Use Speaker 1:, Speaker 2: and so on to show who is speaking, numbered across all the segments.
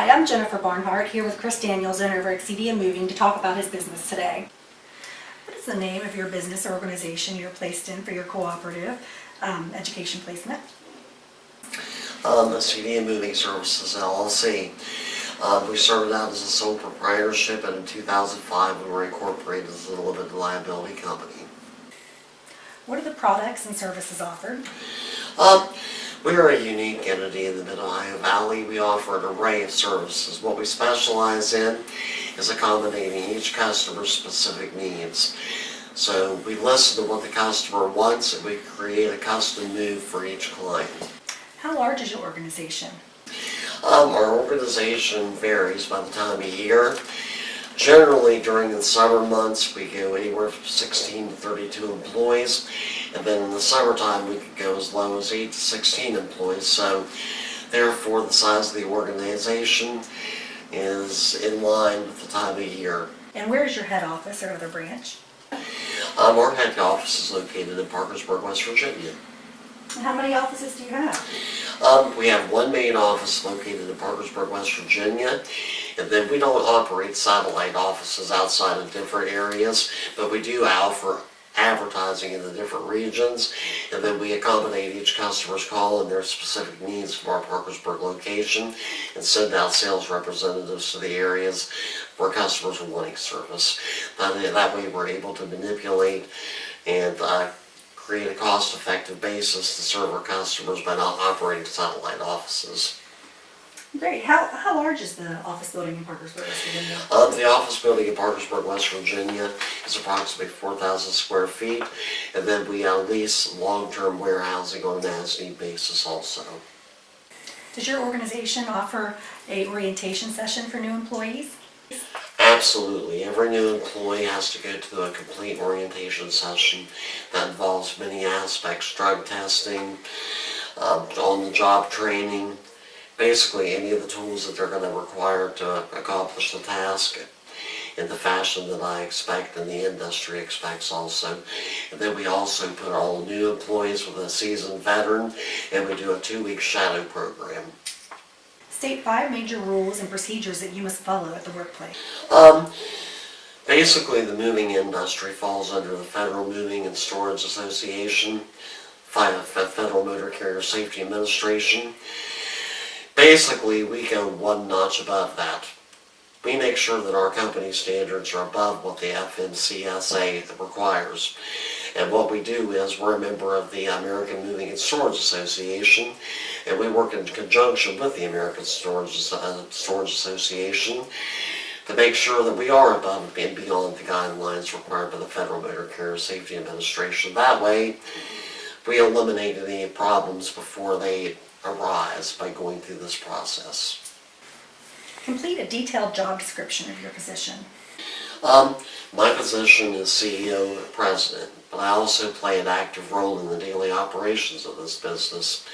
Speaker 1: Hi, I'm Jennifer Barnhart here with Chris Daniels over at CDM Moving to talk about his business today. What is the name of your business or organization you're placed in for your cooperative education placement?
Speaker 2: CDM Moving Services LLC. We started out as a sole proprietorship, and in 2005 we were incorporated as a limited liability company.
Speaker 1: What are the products and services offered?
Speaker 2: We are a unique entity in the Mid-Ohio Valley. We offer an array of services. What we specialize in is accommodating each customer's specific needs. So we listen to what the customer wants, and we create a custom move for each client.
Speaker 1: How large is your organization?
Speaker 2: Our organization varies by the time of year. Generally, during the summer months, we go anywhere from 16 to 32 employees. And then in the summertime, we could go as low as 8 to 16 employees. So, therefore, the size of the organization is in line with the time of year.
Speaker 1: And where is your head office or other branch?
Speaker 2: Our head office is located in Parkersburg, West Virginia.
Speaker 1: And how many offices do you have?
Speaker 2: We have one main office located in Parkersburg, West Virginia, and then we don't operate satellite offices outside of different areas, but we do offer advertising in the different regions, and then we accommodate each customer's call and their specific needs from our Parkersburg location and send out sales representatives to the areas where customers are wanting service. That way we're able to manipulate and create a cost-effective basis to serve our customers by not operating satellite offices.
Speaker 1: Great. How large is the office building in Parkersburg, West Virginia?
Speaker 2: The office building in Parkersburg, West Virginia is approximately 4,000 square feet, and then we lease long-term warehousing on an as-need basis also.
Speaker 1: Does your organization offer an orientation session for new employees?
Speaker 2: Absolutely. Every new employee has to go to a complete orientation session that involves many aspects: drug testing, on-the-job training, basically any of the tools that they're going to require to accomplish the task in the fashion that I expect and the industry expects also. And then we also put all new employees with a seasoned veteran, and we do a 2-week shadow program.
Speaker 1: State 5 major rules and procedures that you must follow at the workplace.
Speaker 2: Basically, the moving industry falls under the Federal Moving and Storage Association, Federal Motor Carrier Safety Administration. Basically, we go one notch above that. We make sure that our company standards are above what the FMCSA requires. And what we do is we're a member of the American Moving and Storage Association, and we work in conjunction with the American Storage Association to make sure that we are above and beyond the guidelines required by the Federal Motor Carrier Safety Administration. That way, we eliminate any problems before they arise by going through this process.
Speaker 1: Complete a detailed job description of your position.
Speaker 2: My position is CEO and President, but I also play an active role in the daily operations of this business.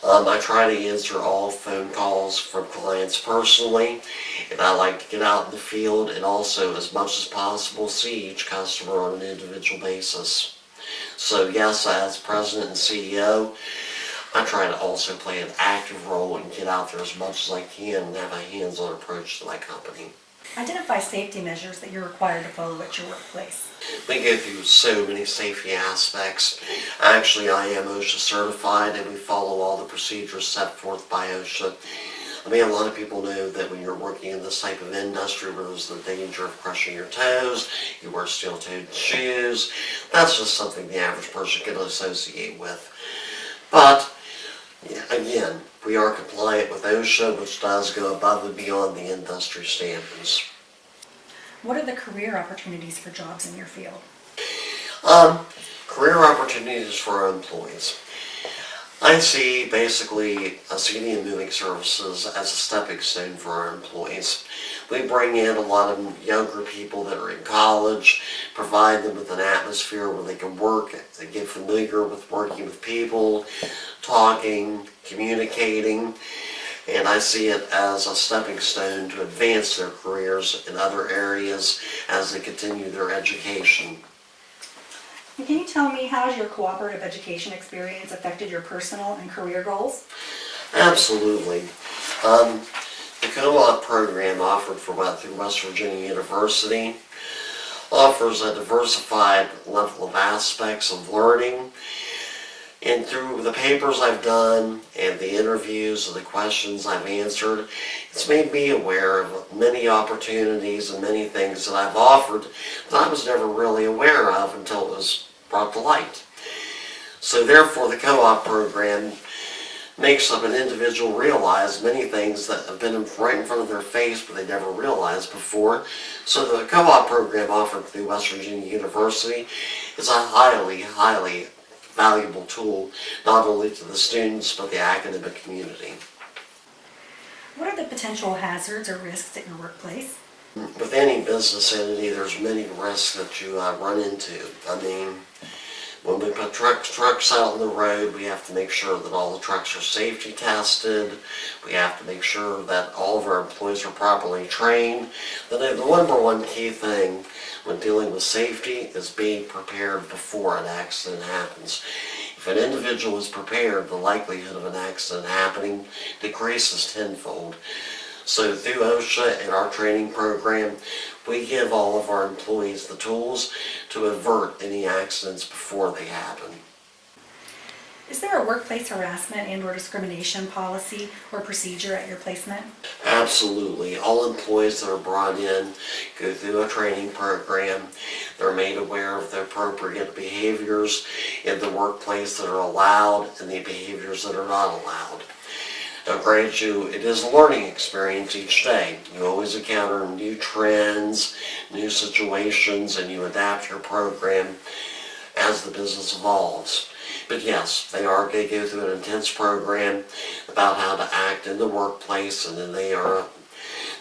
Speaker 2: I try to answer all phone calls from clients personally, and I like to get out in the field and also, as much as possible, see each customer on an individual basis. So yes, as President and CEO, I try to also play an active role and get out there as much as I can and have a hands-on approach to my company.
Speaker 1: Identify safety measures that you're required to follow at your workplace.
Speaker 2: We go through so many safety aspects. Actually, I am OSHA certified, and we follow all the procedures set forth by OSHA. I mean, a lot of people know that when you're working in this type of industry where there's the danger of crushing your toes, you wear steel-toed shoes. That's just something the average person can associate with. But again, we are compliant with OSHA, which does go above and beyond the industry standards.
Speaker 1: What are the career opportunities for jobs in your field?
Speaker 2: Career opportunities for our employees. I see basically CDM Moving Services as a stepping stone for our employees. We bring in a lot of younger people that are in college, provide them with an atmosphere where they can work, they get familiar with working with people, talking, communicating, and I see it as a stepping stone to advance their careers in other areas as they continue their education.
Speaker 1: And can you tell me how has your cooperative education experience affected your personal and career goals?
Speaker 2: Absolutely. The co-op program offered through West Virginia University offers a diversified level of aspects of learning. And through the papers I've done and the interviews and the questions I've answered, it's made me aware of many opportunities and many things that I've offered that I was never really aware of until it was brought to light. So therefore the co-op program makes up an individual realize many things that have been right in front of their face but they never realized before. So the co-op program offered through West Virginia University is a highly, highly valuable tool, not only to the students but the academic community.
Speaker 1: What are the potential hazards or risks at your workplace?
Speaker 2: With any business entity, there's many risks that you run into. I mean, when we put trucks out on the road, we have to make sure that all the trucks are safety tested. We have to make sure that all of our employees are properly trained. The number one key thing when dealing with safety is being prepared before an accident happens. If an individual is prepared, the likelihood of an accident happening decreases tenfold. So through OSHA and our training program, we give all of our employees the tools to avert any accidents before they happen.
Speaker 1: Is there a workplace harassment and/or discrimination policy or procedure at your placement?
Speaker 2: Absolutely. All employees that are brought in go through a training program. They're made aware of the appropriate behaviors in the workplace that are allowed and the behaviors that are not allowed. Now, grant you, it is a learning experience each day. You always encounter new trends, new situations, and you adapt your program as the business evolves. But yes, they go through an intense program about how to act in the workplace, and then they are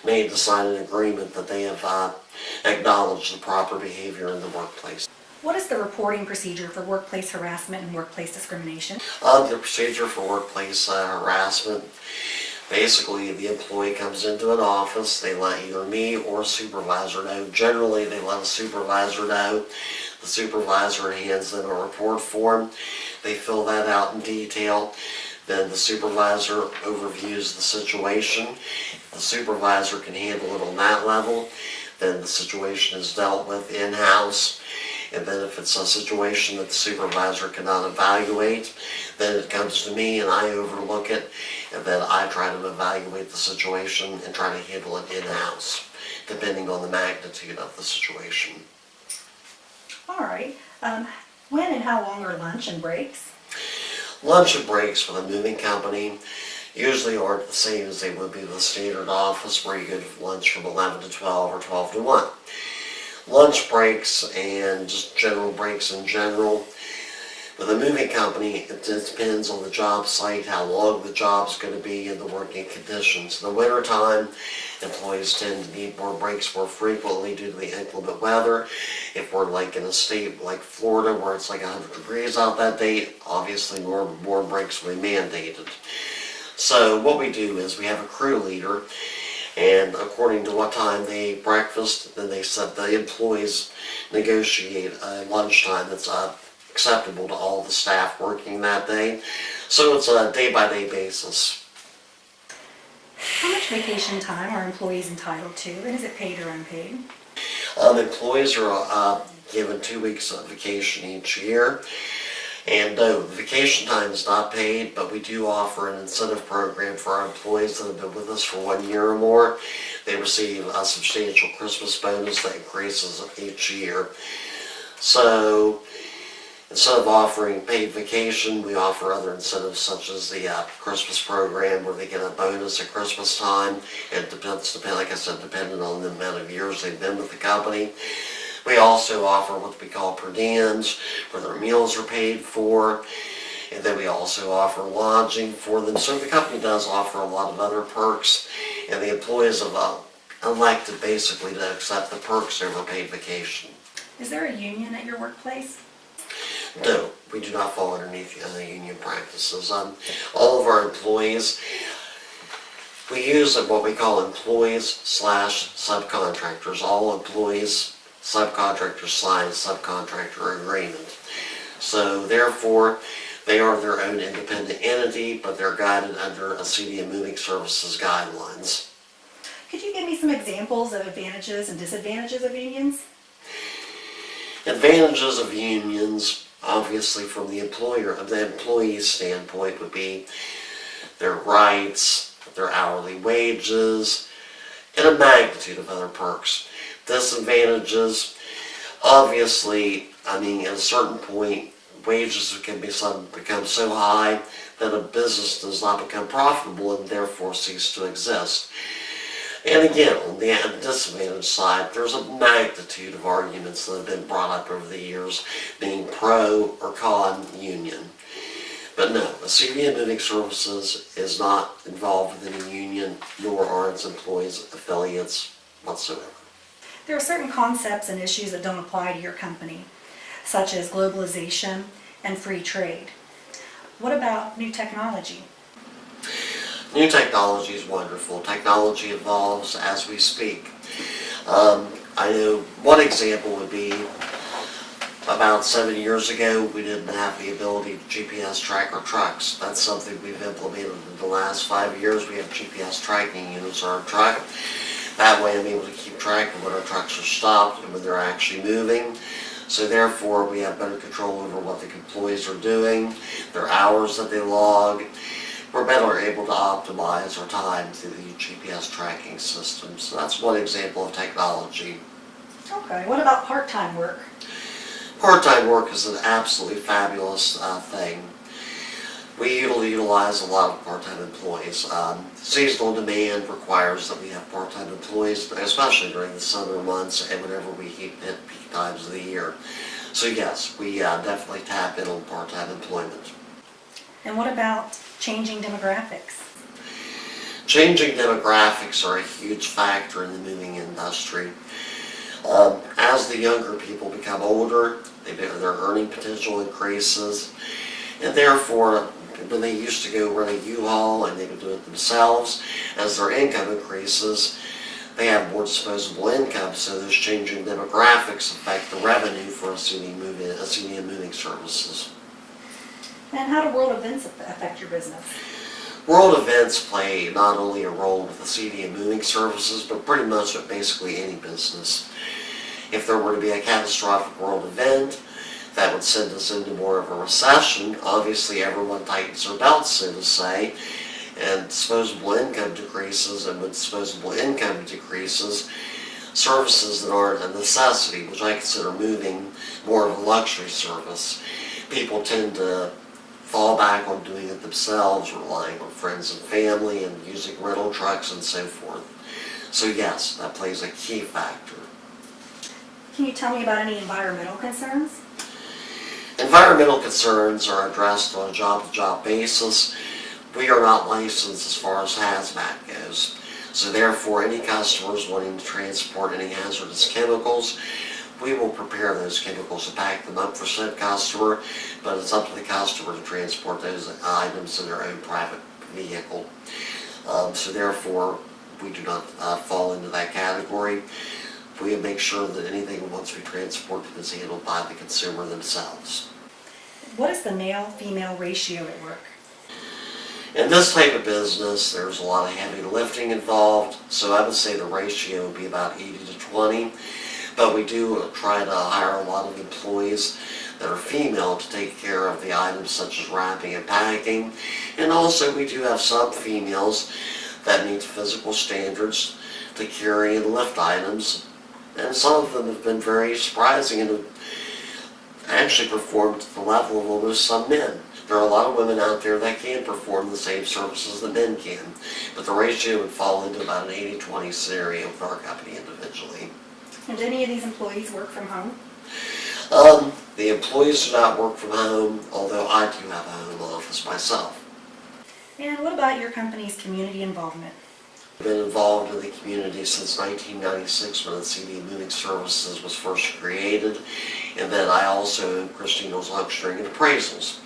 Speaker 2: made to sign an agreement that they have acknowledged the proper behavior in the workplace.
Speaker 1: What is the reporting procedure for workplace harassment and workplace discrimination?
Speaker 2: The procedure for workplace harassment, basically the employee comes into an office, they let either me or a supervisor know. Generally they let a supervisor know. The supervisor hands them a report form. They fill that out in detail. Then the supervisor overviews the situation. If the supervisor can handle it on that level, then the situation is dealt with in-house. And then if it's a situation that the supervisor cannot evaluate, then it comes to me and I overlook it, and then I try to evaluate the situation and try to handle it in-house, depending on the magnitude of the situation.
Speaker 1: All right. When and how long are lunch and breaks?
Speaker 2: Lunch and breaks for the moving company usually aren't the same as they would be with the standard office where you go to lunch from 11 to 12 or 12 to 1. Lunch breaks and just general breaks in general. With a moving company, it depends on the job site, how long the job's going to be, and the working conditions. In the wintertime, employees tend to need more breaks more frequently due to the inclement weather. If we're like in a state like Florida where it's like 100 degrees out that day, obviously more breaks will be mandated. So what we do is we have a crew leader, and according to what time they eat breakfast, then the employees negotiate a lunchtime that's acceptable to all the staff working that day. So it's a day-by-day basis.
Speaker 1: How much vacation time are employees entitled to, and is it paid or unpaid?
Speaker 2: Employees are given 2 weeks of vacation each year. And no, the vacation time is not paid, but we do offer an incentive program for our employees that have been with us for 1 year or more. They receive a substantial Christmas bonus that increases each year. So instead of offering paid vacation, we offer other incentives such as the Christmas program where they get a bonus at Christmas time. It depends, like I said, depending on the amount of years they've been with the company. We also offer what we call per diems, where their meals are paid for, and then we also offer lodging for them. So the company does offer a lot of other perks, and the employees have elected basically to accept the perks over paid vacation.
Speaker 1: Is there a union at your workplace?
Speaker 2: No, we do not fall underneath union practices. All of our employees, we use what we call employees/subcontractors. All employees, subcontractors sign a subcontractor agreement. So therefore, they are their own independent entity, but they're guided under a CDM Moving Services guidelines.
Speaker 1: examples of advantages and disadvantages of unions?
Speaker 2: Advantages of unions, obviously from the employee's standpoint, would be their rights, their hourly wages, and a magnitude of other perks. Disadvantages, obviously, at a certain point, wages can become so high that a business does not become profitable and therefore cease to exist. And again, on the disadvantage side, there's a magnitude of arguments that have been brought up over the years, being pro or con union. But no, CDM Moving Services is not involved with any union, nor are its employees affiliates whatsoever.
Speaker 1: There are certain concepts and issues that don't apply to your company, such as globalization and free trade. What about new technology?
Speaker 2: New technology is wonderful. Technology evolves as we speak. I know one example would be about 7 years ago, we didn't have the ability to GPS track our trucks. That's something we've implemented in the last 5 years. We have GPS tracking units on our truck. That way I'm able to keep track of when our trucks are stopped and when they're actually moving. So therefore, we have better control over what the employees are doing, their hours that they log. We're better able to optimize our time through the GPS tracking system. So that's one example of technology.
Speaker 1: Okay, what about part-time work?
Speaker 2: Part-time work is an absolutely fabulous thing. We utilize a lot of part-time employees. Seasonal demand requires that we have part-time employees, especially during the summer months and whenever we hit peak times of the year. So yes, we definitely tap in on part-time employment.
Speaker 1: And what about changing demographics?
Speaker 2: Changing demographics are a huge factor in the moving industry. As the younger people become older, their earning potential increases, and therefore, when they used to go run a U-Haul and they would do it themselves, as their income increases, they have more disposable income, so those changing demographics affect the revenue for CDM Moving Services.
Speaker 1: And how do world events affect your business?
Speaker 2: World events play not only a role with the CDM Moving Services, but pretty much with basically any business. If there were to be a catastrophic world event that would send us into more of a recession, obviously everyone tightens their belts, so to say, and disposable income decreases, and when disposable income decreases, services that aren't a necessity, which I consider moving more of a luxury service, people tend to fall back on doing it themselves, relying on friends and family and using rental trucks and so forth. So yes, that plays a key factor.
Speaker 1: Can you tell me about any environmental concerns?
Speaker 2: Environmental concerns are addressed on a job-to-job basis. We are not licensed as far as hazmat goes. So therefore, any customers wanting to transport any hazardous chemicals, we will prepare those chemicals and pack them up for said customer, but it's up to the customer to transport those items in their own private vehicle. So therefore, we do not fall into that category. We make sure that anything once we transport it is handled by the consumer themselves.
Speaker 1: What is the male-female ratio at work?
Speaker 2: In this type of business, there's a lot of heavy lifting involved, so I would say the ratio would be about 80 to 20. But we do try to hire a lot of employees that are female to take care of the items such as wrapping and packing. And also we do have some females that meet physical standards to carry and lift items. And some of them have been very surprising and have actually performed to the level of almost some men. There are a lot of women out there that can perform the same services that men can, but the ratio would fall into about an 80-20 scenario for our company individually.
Speaker 1: And do any of these employees work from home?
Speaker 2: The employees do not work from home, although I do have a home office myself.
Speaker 1: And what about your company's community involvement?
Speaker 2: I've been involved in the community since 1996 when the CDM Moving Services was first created, and then I also own Christine Hills Auctioneering and Appraisals.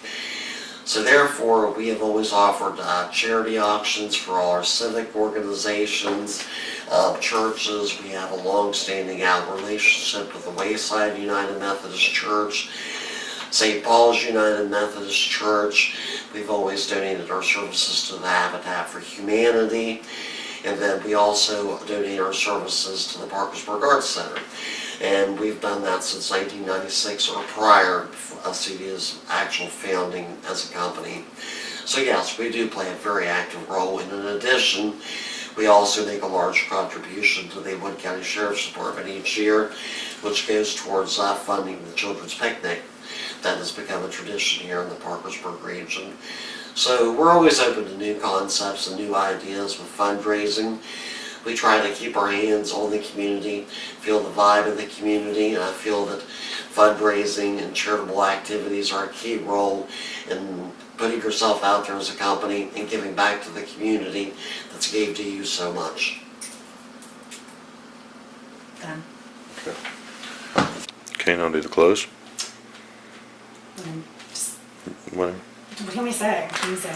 Speaker 2: So therefore, we have always offered charity auctions for all our civic organizations, churches. We have a long-standing out relationship with the Wayside United Methodist Church, St. Paul's United Methodist Church. We've always donated our services to the Habitat for Humanity. And then we also donate our services to the Parkersburg Arts Center. And we've done that since 1996 or prior to CEDIA's actual founding as a company. So yes, we do play a very active role, and in addition, we also make a large contribution to the Wood County Sheriff's Department each year, which goes towards funding the Children's Picnic that has become a tradition here in the Parkersburg region. So we're always open to new concepts and new ideas with fundraising. We try to keep our hands on the community, feel the vibe of the community, and I feel that fundraising and charitable activities are a key role in putting yourself out there as a company and giving back to the community that's gave to you so much.
Speaker 1: Done.
Speaker 3: Okay, now do the close.
Speaker 1: Just,
Speaker 3: Whatever.
Speaker 1: what can we say? What can we say?